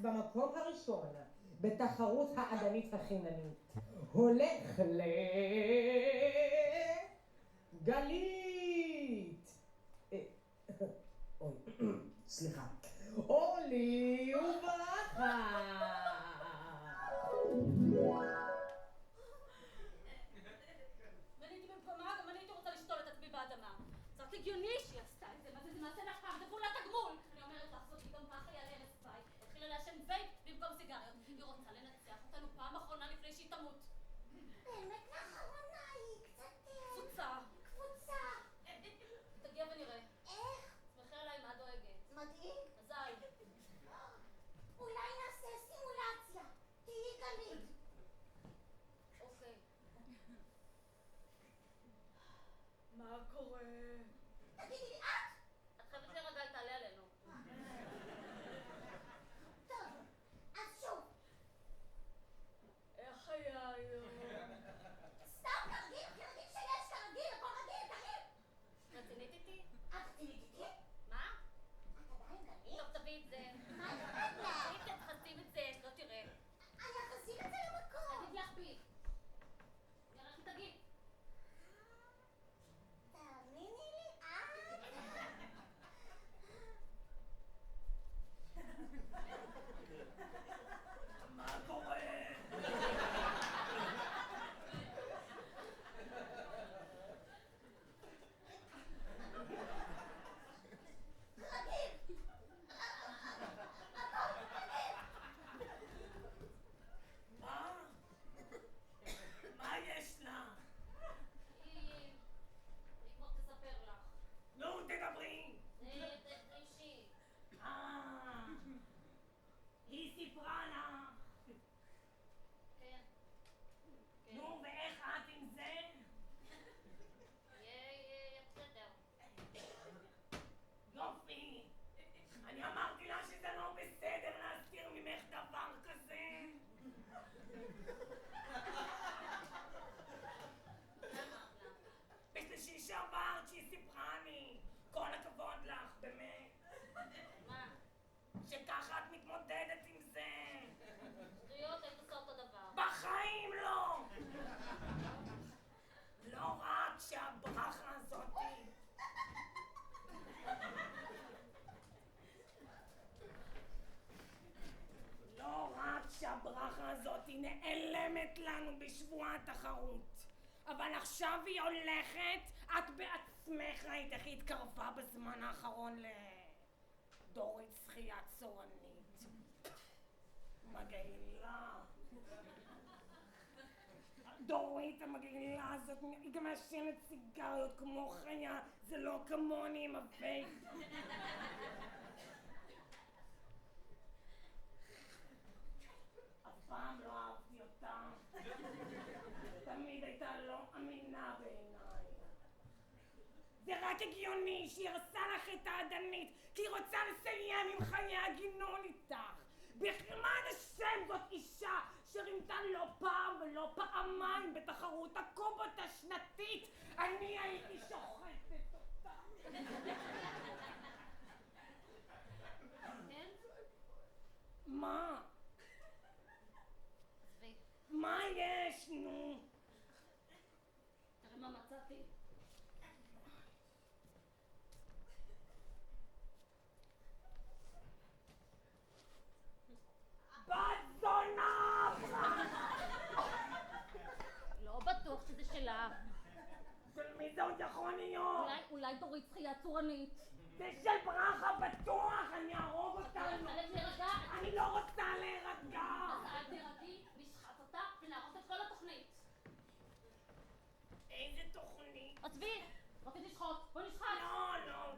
במקום הראשון בתחרות העדנית החיננית הולך לגלית. אוי, סליחה. אורלי וברכה. מניתי במקומה, גם אני הייתי רוצה לשתול את עצמי באדמה. זה רק הגיוני שהיא עשתה את זה, מה זה מעשה נחם, זה פעולת תגמול. אני אומרת לך, זאת גם ככה יעלה הרס בית. התחילה לעשן וייפ במקום סיגריות. היא רוצה לנצח אותנו פעם אחרונה לפני שהיא תמות. באמת לאחרונה היא קצת... קבוצה. קבוצה. תגיע ונראה. איך? שמחי עליי מה דואגת. מדהים. מזל. אולי נעשה סימולציה. תהיי גלית. אוקיי. מה קורה? תגידי לי, את? את חייבת להירגע, היא תעלה עלינו. טוב, אז שוב. איך היה היום? סתם כרגיל, כרגיל שיש, כרגיל, הכל רגיל, כרגיל. רצינית איתי? את רצינית איתי? מה? את עדיין גלית? טוב, תביא את זה. מה אכפת לך? תביא את זה, תחסים את זה, לא תראה. אני אחזיר את זה למקום. תגיד לך בי. נראה איך תגיד. תאמיני לי, את? מה קורה? רגיל. הכל רגיל. מה יש לה? היא כבר תספר לך. נו, תדברי. זה אישי. היא סיפרה לך. כן. נו, ואיך את עם זה? יהיה בסדר. יופי. אני אמרתי לה שזה לא בסדר להסתיר ממך דבר כזה. בשלישי שעבר שהיא סיפרה לי. כל הכבוד לך, באמת. מה? שככה את מתמודדת עם זה. שטויות, היית עושה אותו דבר. בחיים לא! לא רק שהברכה הזאתי... לא רק שהברכה הזאתי נעלמת לנו בשבוע התחרות, אבל עכשיו היא הולכת, את בעצמך ראית איך היא התקרבה בזמן האחרון לדורית שחייה צורנית. מגעילה. דורית המגעילה הזאת, היא גם מעשנת סיגריות כמו חיה, זה לא כמוני עם הווייפ. אף פעם לא אהבתי אותה. תמיד הייתה לא אמינה בעיניי. זה רק הגיוני שהיא הרסה לך את העדנית, כי היא רוצה לסיים עם חיי הגינון איתך. בכמעט השם זאת אישה שרימתה לא פעם ולא פעמיים בתחרות הקובות השנתית. אני הייתי שוחטת אותה. כן? מה? עזבי. מה יש, נו? תראה מה מצאתי. בת זונה! אולי דורית שחייה צורנית. זה של ברכה בטוח, אני אהרוג אותה. אני רוצה להירגע. אני לא רוצה להירגע. אז אל תירגעי, נשחט אותה ונהרוס את כל התוכנית. איזה תוכנית? עזבי, רצית לשחוט, בוא נשחט. לא.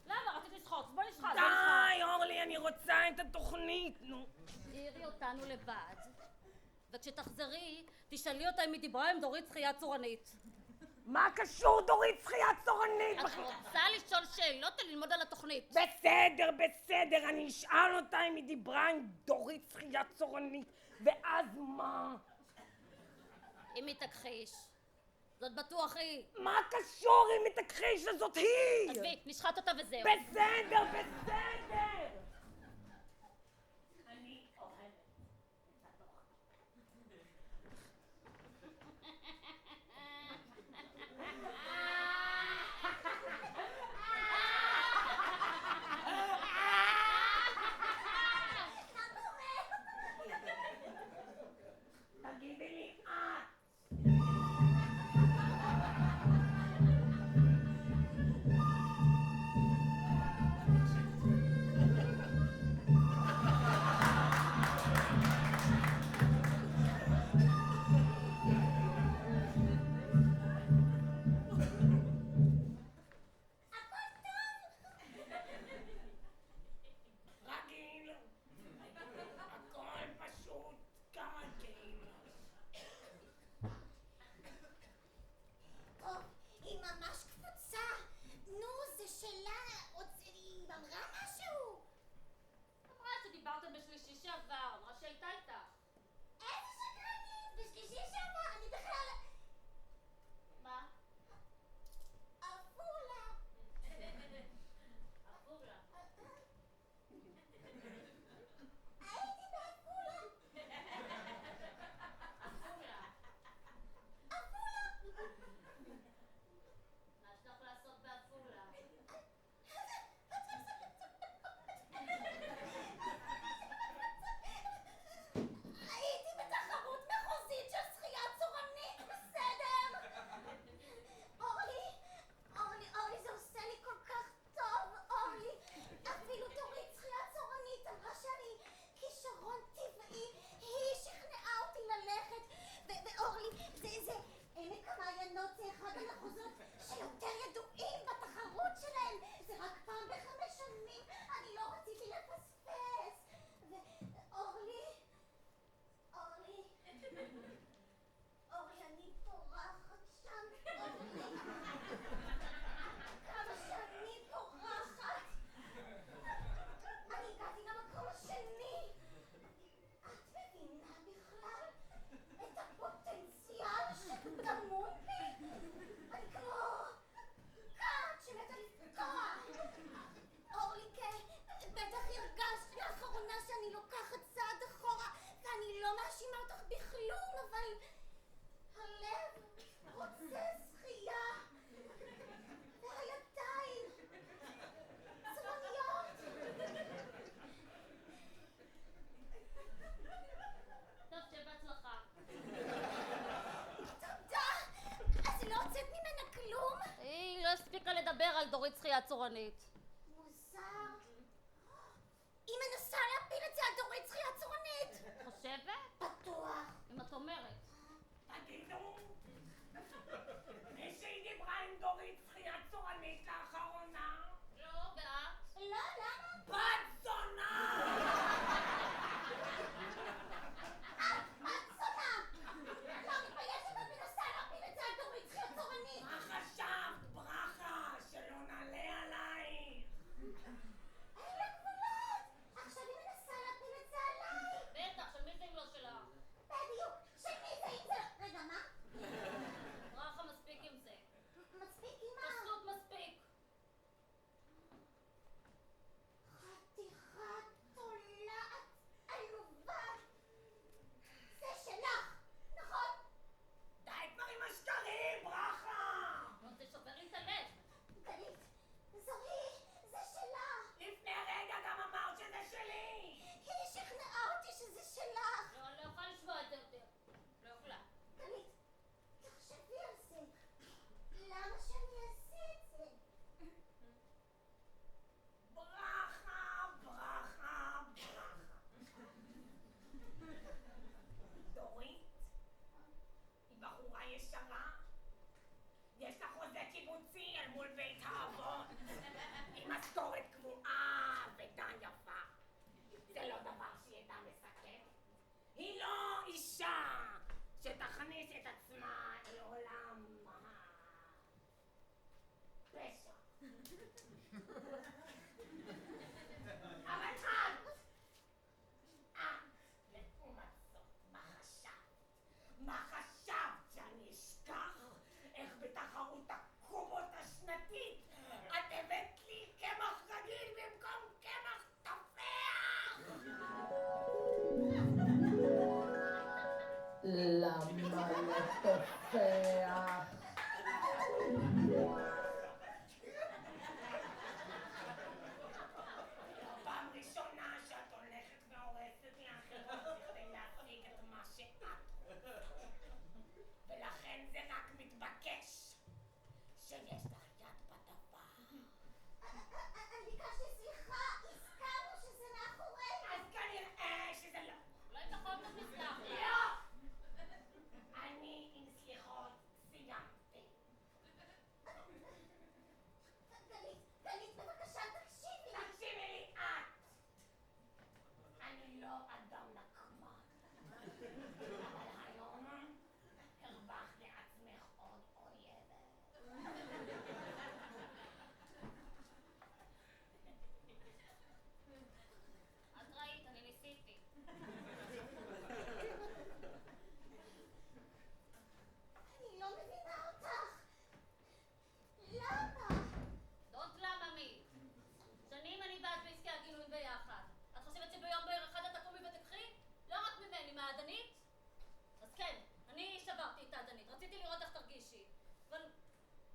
למה? רצית לשחוט, בוא נשחט. די, אורלי, אני רוצה את התוכנית, נו. תשאירי אותנו לבד, וכשתחזרי, תשאלי אותה אם היא דיברה עם דורית שחייה צורנית. מה קשור דורית שחייה צורנית? את רוצה לשאול שאלות או ללמוד על התוכנית? בסדר, אני אשאל אותה אם היא דיברה עם דורית שחייה צורנית, ואז מה? אם היא תכחיש. זאת בטוח היא. מה קשור אם היא תכחיש שזאת היא? עזבי, נשחט אותה וזהו. בסדר. אני אוהבת את התוכנית. תגידי לי את. רגיל. הכל פשוט כרגיל. טוב, היא ממש קפוצה. נו, זה שלה. היא אמרה משהו? אמרה שדיברתם בשלישי שעבר, אמרה שהייתה איתך. איזה שקרנית! בשלישי שעבר, אני בכלל... מה? עפולה. עפולה. הייתי בעפולה. עפולה. מה יש לך לעשות בעפולה? הייתי בתחרות מחוזית של שחייה צורנית, בסדר? אורלי, זה עושה לי כל כך טוב, אורלי. אפילו דורית שחייה צורנית אמרה שאני כישרון טבעי. היא שכנעה אותי ללכת. ואורלי, עמק המעיינות זה אחד המחוזות שיותר ידועים בתחרות שלהם. זה רק פעם ב5 שנים. אני לא רציתי לפספס. ואורלי, אני פורחת שם, אורלי. כמה שאני פורחת. אני הגעתי למקום השני. את מבינה בכלל את הפוטנציאל שטמון בי? אני כמו כת שמתה לפגוע. אורלי, בטח הרגשת לאחרונה שאני לוקחת צעד אחורה, ואני לא מאשימה אותך בכלום, אבל הלב רוצה שחייה, והידיים צורניות. טוב, שיהיה בהצלחה. תודה. אז לא הוצאת ממנה כלום? היא לא הספיקה לדבר על דורית שחייה צורנית. מוזר. היא מנסה להפיל את זה על דורית שחייה צורנית. חושבת? בטוח. אם את אומרת. תגידו, מישהי דיברה עם דורית שחייה צורנית לאחרונה? לא, ואת? לא, למה? בת זונה! את זונה! לא מתביישת, את מנסה להפיל את זה על דורית שחייה צורנית. מה חשבת, ברכה, שלא נעלה עלייך? אין לה גבולות. עכשיו היא מנסה להפיל את זה עליי. בטח, של מי זה אם לא שלה? בדיוק. של מי זה אם זה... רגע, מה? ברכה, מספיק עם זה. מספיק עם מה? פשוט מספיק. אישה שתכניס את עצמה אל עולם הפשע. אבל לעומת זאת, מה חשבת שאני אשכח? איך בתחרות הקומות השנתית את הבאת לי קמח רגיל במקום קמח תפח? למה לתפח? פעם ראשונה שאת הולכת והורסת לאחרות כדי להשיג את מה שאת רוצה. ולכן זה רק מתבקש שיש לך יד בדבר. אני ביקשתי סליחה, הזכרנו שזה מאחורינו. אז כנראה שזה לא. אולי בכל זאת נסלח לי. לא! אני עם סליחות סיימתי. גלית, בבקשה תקשיבי. תקשיבי לי את! אני לא אדם נקמן. אבל היום הרווחת לעצמך עוד אויבת. את ראית, אני ניסיתי. אני לא מבינה אותך. למה? Don't lama me. שנים אני ואת בעסקי הגינויים ביחד. את חושבת שביום בהיר אחד את תקומי ותקחי? לא רק ממני, מהעדנית? אז כן, אני שברתי את העדנית. רציתי לראות איך תרגישי. אבל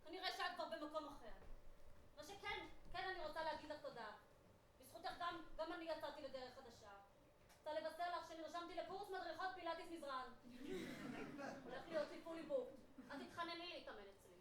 כנראה שאת כבר במקום אחר. מה שכן, כן אני רוצה להגיד לך תודה. בזכותך גם אני יצאתי לדרך חדשה. רוצה לבשר לך שנרשמתי לקורס מדריכות פילאטיס מזרן. הולך להיות לי פולי בוק. את תתחנני להתאמן אצלי.